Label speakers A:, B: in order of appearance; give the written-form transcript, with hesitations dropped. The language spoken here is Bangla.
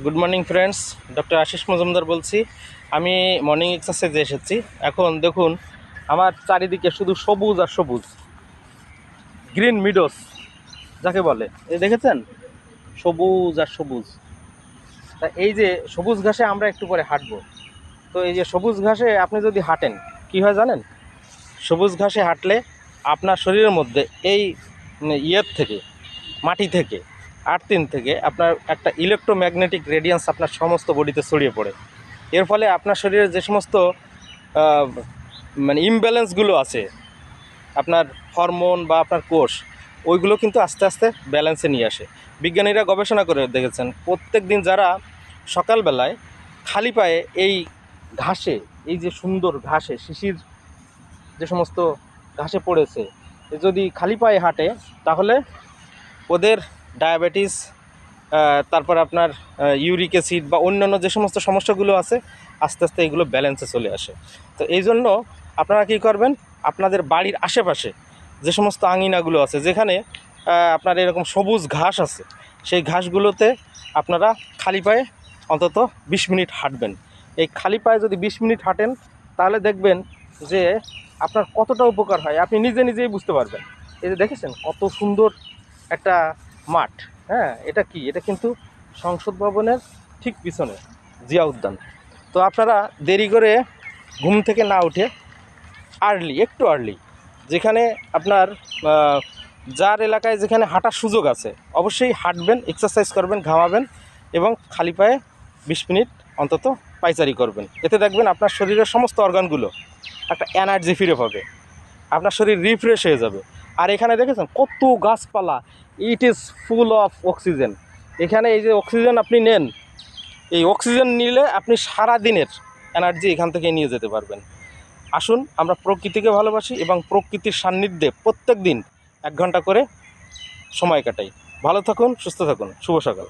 A: Good morning friends, doctor Ashis Majumdar বলছি। আমি মর্নিং এক্সারসাইজে এসেছি। এখন দেখুন, আমার চারিদিকে শুধু সবুজ আর সবুজ, গ্রিন মিডোস যাকে বলে, এই দেখেছেন, সবুজ আর সবুজ। তা এই যে সবুজ ঘাসে আমরা একটু পরে হাঁটবো। তো এই যে সবুজ ঘাসে আপনি যদি হাঁটেন, কী হয় জানেন? সবুজ ঘাসে হাঁটলে আপনার শরীরের মধ্যে এই ইয়ের থেকে, মাটি থেকে, আর্থিন থেকে আপনার একটা ইলেকট্রোম্যাগনেটিক রেডিয়েন্স আপনার সমস্ত বডিতে ছড়িয়ে পড়ে। এর ফলে আপনার শরীরে যে সমস্ত ইমব্যালেন্সগুলো আছে, আপনার হরমোন বা আপনার কোষ, ওইগুলো কিন্তু আস্তে আস্তে ব্যালেন্সে নিয়ে আসে। বিজ্ঞানীরা গবেষণা করে দেখেছেন, প্রত্যেক দিন যারা সকালবেলায় খালি পায়ে এই ঘাসে, এই যে সুন্দর ঘাসে, শিশির যে সমস্ত ঘাসে পড়েছে, যদি খালি পায়ে হাঁটে, তাহলে ওদের ডায়াবেটিস, তারপর আপনার ইউরিক অ্যাসিড বা অন্যান্য যে সমস্ত সমস্যাগুলো আছে, আস্তে আস্তে এগুলো ব্যালেন্সে চলে আসে। তো এই জন্য আপনারা কী করবেন, আপনাদের বাড়ির আশেপাশে যে সমস্ত আঙিনাগুলো আছে, যেখানে আপনার এরকম সবুজ ঘাস আছে, সেই ঘাসগুলোতে আপনারা খালি পায়ে অন্তত 20 মিনিট হাঁটবেন। এই খালি পায়ে যদি 20 মিনিট হাঁটেন, তাহলে দেখবেন যে আপনার কতটা উপকার হয়, আপনি নিজে নিজেই বুঝতে পারবেন। এই যে দেখেছেন কত সুন্দর একটা মাঠ। হ্যাঁ, এটা কি? এটা কিন্তু সংসদ ভবনের ঠিক পিছনে জিয়া উদ্যান। তো আপনারা দেরি করে ঘুম থেকে না উঠে একটু আর্লি, যেখানে আপনার যার এলাকায় যেখানে হাঁটার সুযোগ আছে, অবশ্যই হাঁটবেন, এক্সারসাইজ করবেন, ঘামাবেন এবং খালি পায়ে 20 মিনিট অন্তত পায়চারি করবেন। এতে দেখবেন আপনার শরীরের সমস্ত অর্গানগুলো একটা এনার্জি ফিরে পাবে, আপনার শরীর রিফ্রেশ হয়ে যাবে। আর এখানে দেখেছেন কত গাছপালা, it is full of oxygen. এখানে এই যে অক্সিজেন আপনি নেন, এই অক্সিজেন নিলে আপনি সারা দিনের এনার্জি এখান থেকে নিয়ে যেতে পারবেন। আসুন আমরা প্রকৃতিকে ভালোবাসি এবং প্রকৃতির সান্নিধ্যে প্রত্যেক দিন 1 ঘন্টা করে সময় কাটাই। ভালো থাকুন, সুস্থ থাকুন, শুভ সকাল।